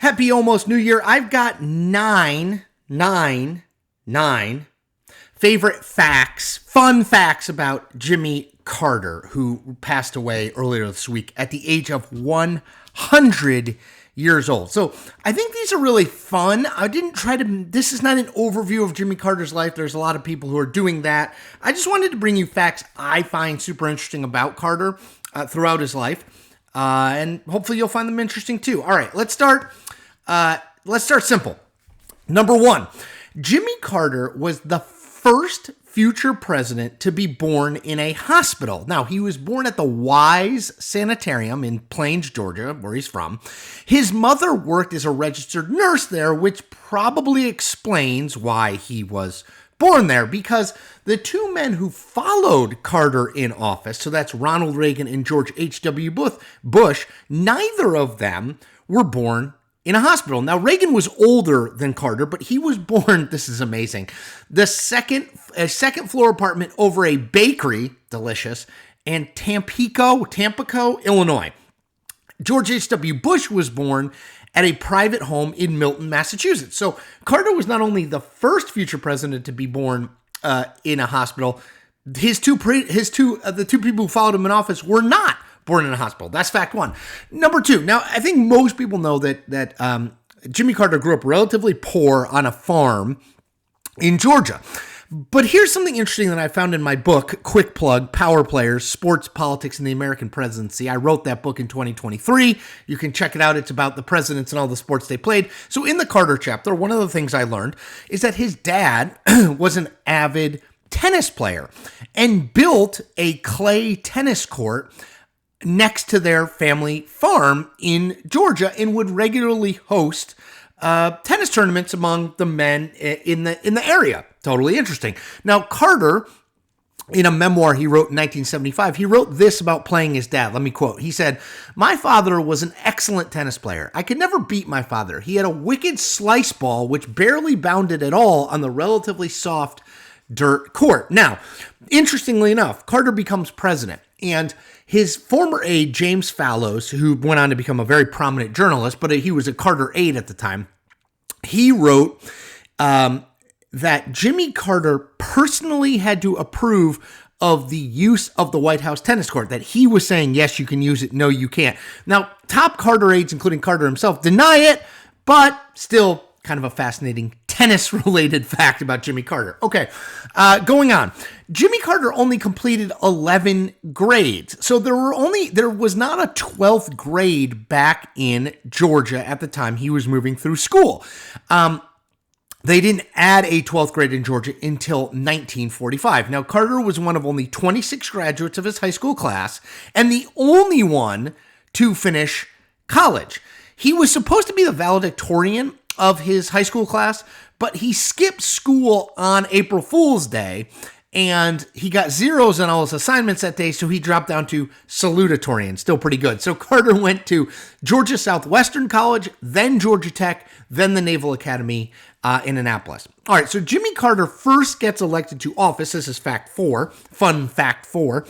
Happy almost New Year. I've got nine favorite facts, fun facts about Jimmy Carter, who passed away earlier this week at the age of 100 years old. So I think these are really fun. This is not an overview of Jimmy Carter's life. There's a lot of people who are doing that. I just wanted to bring you facts I find super interesting about Carter throughout his life. And hopefully you'll find them interesting too. All right, let's start simple. Number one, Jimmy Carter was the first future president to be born in a hospital. Now, he was born at the Wise Sanitarium in Plains, Georgia, where he's from. His mother worked as a registered nurse there, which probably explains why he was born there, because the two men who followed Carter in office, so that's Ronald Reagan and George H.W. Bush, neither of them were born in a hospital. Now, Reagan was older than Carter, but he was born, this is amazing, a second floor apartment over a bakery, delicious, in Tampico, Illinois. George H.W. Bush was born at a private home in Milton, Massachusetts. So Carter was not only the first future president to be born in a hospital, the two people who followed him in office were not born in a hospital. That's fact one. Number two, now I think most people know that Jimmy Carter grew up relatively poor on a farm in Georgia. But here's something interesting that I found in my book, quick plug, Power Players, Sports, Politics, and the American Presidency. I wrote that book in 2023. You can check it out. It's about the presidents and all the sports they played. So in the Carter chapter, one of the things I learned is that his dad was an avid tennis player and built a clay tennis court next to their family farm in Georgia and would regularly host tennis tournaments among the men in the area. Totally interesting. Now, Carter, in a memoir he wrote in 1975, he wrote this about playing his dad. Let me quote. He said, "My father was an excellent tennis player. I could never beat my father. He had a wicked slice ball which barely bounded at all on the relatively soft dirt court." Now, interestingly enough, Carter becomes president, and his former aide, James Fallows, who went on to become a very prominent journalist, but he was a Carter aide at the time, he wrote that Jimmy Carter personally had to approve of the use of the White House tennis court, that he was saying, yes, you can use it, no, you can't. Now, top Carter aides, including Carter himself, deny it, but still kind of a fascinating tennis-related fact about Jimmy Carter. Okay, going on. Jimmy Carter only completed 11 grades. So there was not a 12th grade back in Georgia at the time he was moving through school. They didn't add a 12th grade in Georgia until 1945. Now, Carter was one of only 26 graduates of his high school class and the only one to finish college. He was supposed to be the valedictorian of his high school class, but he skipped school on April Fool's Day, and he got zeros on all his assignments that day, so he dropped down to salutatorian. Still pretty good. So Carter went to Georgia Southwestern College, then Georgia Tech, then the Naval Academy in Annapolis. All right, so Jimmy Carter first gets elected to office. This is fact four, fun fact four.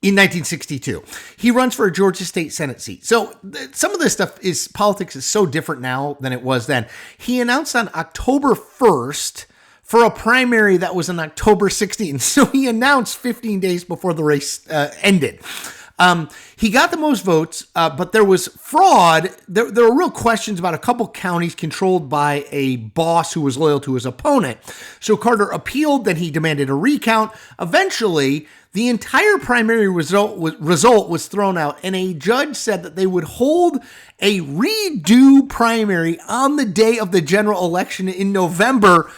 In 1962, he runs for a Georgia State Senate seat. So some of this politics is so different now than it was then. He announced on October 1st for a primary that was on October 16th. So he announced 15 days before the race ended. He got the most votes, but there was fraud. There were real questions about a couple counties controlled by a boss who was loyal to his opponent. So Carter appealed, then he demanded a recount. Eventually, the entire primary result was thrown out, and a judge said that they would hold a redo primary on the day of the general election in November.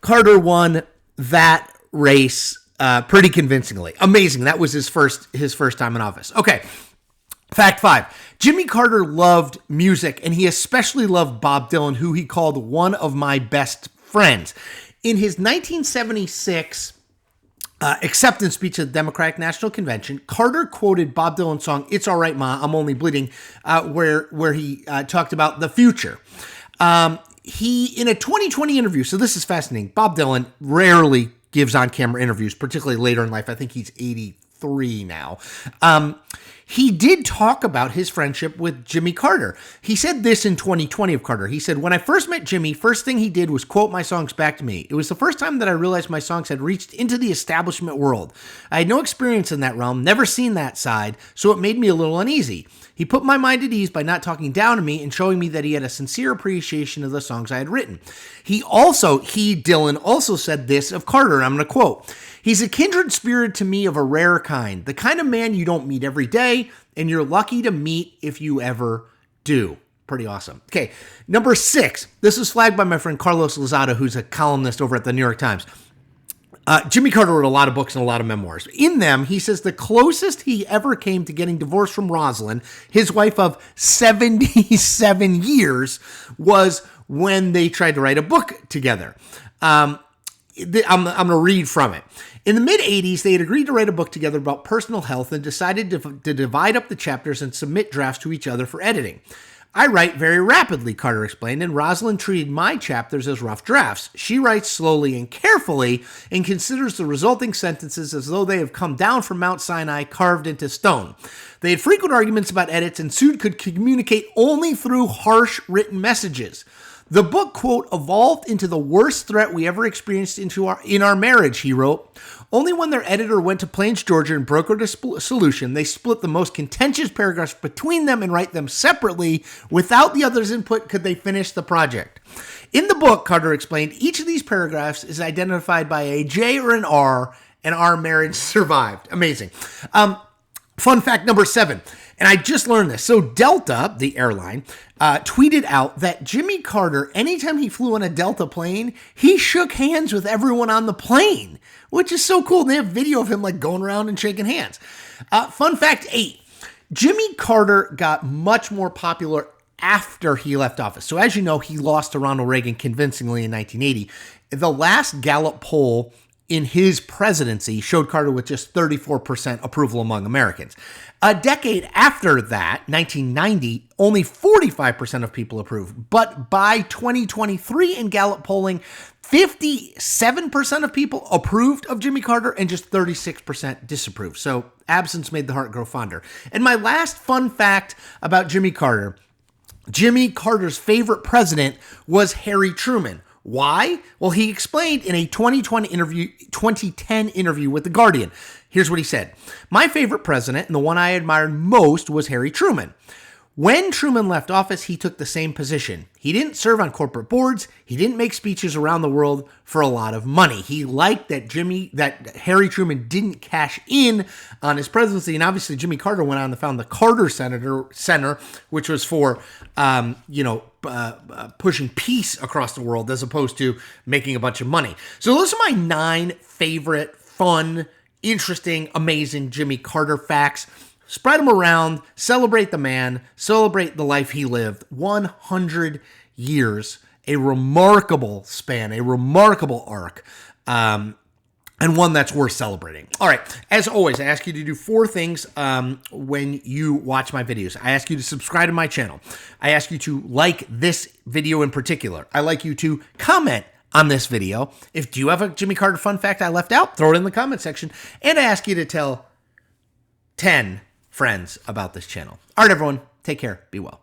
Carter won that race pretty convincingly. Amazing. That was his first time in office. Okay. Fact five. Jimmy Carter loved music, and he especially loved Bob Dylan, who he called one of my best friends. In his 1976 acceptance speech at the Democratic National Convention, Carter quoted Bob Dylan's song, "It's All Right, Ma, I'm Only Bleeding," where he talked about the future. He, in a 2020 interview, so this is fascinating, Bob Dylan rarely gives on-camera interviews, particularly later in life. I think he's 83 now. he did talk about his friendship with Jimmy Carter. He said this in 2020 of Carter. He said, "When I first met Jimmy, first thing he did was quote my songs back to me. It was the first time that I realized my songs had reached into the establishment world. I had no experience in that realm, never seen that side, so it made me a little uneasy. He put my mind at ease by not talking down to me and showing me that he had a sincere appreciation of the songs I had written." Dylan also said this of Carter, and I'm going to quote, "He's a kindred spirit to me of a rare kind, the kind of man you don't meet every day, and you're lucky to meet if you ever do." Pretty awesome. Okay, number 6. This was flagged by my friend Carlos Lozada, who's a columnist over at the New York Times. Jimmy Carter wrote a lot of books and a lot of memoirs. In them, he says the closest he ever came to getting divorced from Rosalynn, his wife of 77 years, was when they tried to write a book together. I'm going to read from it. In the mid-'80s, they had agreed to write a book together about personal health and decided to divide up the chapters and submit drafts to each other for editing. "I write very rapidly," Carter explained, "and Rosalynn treated my chapters as rough drafts. She writes slowly and carefully and considers the resulting sentences as though they have come down from Mount Sinai carved into stone. They had frequent arguments about edits and soon could communicate only through harsh written messages. The book, quote, evolved into the worst threat we ever experienced in our marriage," he wrote. "Only when their editor went to Plains, Georgia and brokered a solution, they split the most contentious paragraphs between them and write them separately. Without the other's input, could they finish the project. In the book," Carter explained, "each of these paragraphs is identified by a J or an R, and our marriage survived." Amazing. Fun fact number 7. And I just learned this. So Delta, the airline, tweeted out that Jimmy Carter, anytime he flew on a Delta plane, he shook hands with everyone on the plane, which is so cool. They have video of him like going around and shaking hands. Fun fact 8. Jimmy Carter got much more popular after he left office. So as you know, he lost to Ronald Reagan convincingly in 1980. The last Gallup poll in his presidency showed Carter with just 34% approval among Americans. A decade after that, 1990, only 45% of people approved. But by 2023 in Gallup polling, 57% of people approved of Jimmy Carter and just 36% disapproved. So absence made the heart grow fonder. And my last fun fact about Jimmy Carter's favorite president was Harry Truman. Why? Well, he explained in a 2010 interview with The Guardian. Here's what he said. "My favorite president and the one I admired most was Harry Truman. When Truman left office, he took the same position. He didn't serve on corporate boards. He didn't make speeches around the world for a lot of money. He liked that Harry Truman didn't cash in on his presidency." And obviously, Jimmy Carter went on to found the Carter Center, which was for, pushing peace across the world as opposed to making a bunch of money. So those are my 9 favorite, fun, interesting, amazing Jimmy Carter facts. Spread them around, celebrate the man, celebrate the life he lived. 100 years, a remarkable span, a remarkable arc, and one that's worth celebrating. All right, as always, I ask you to do 4 things when you watch my videos. I ask you to subscribe to my channel. I ask you to like this video in particular. I like you to comment on this video. Do you have a Jimmy Carter fun fact I left out? Throw it in the comment section. And I ask you to tell 10 friends about this channel. All right, everyone, take care. Be well.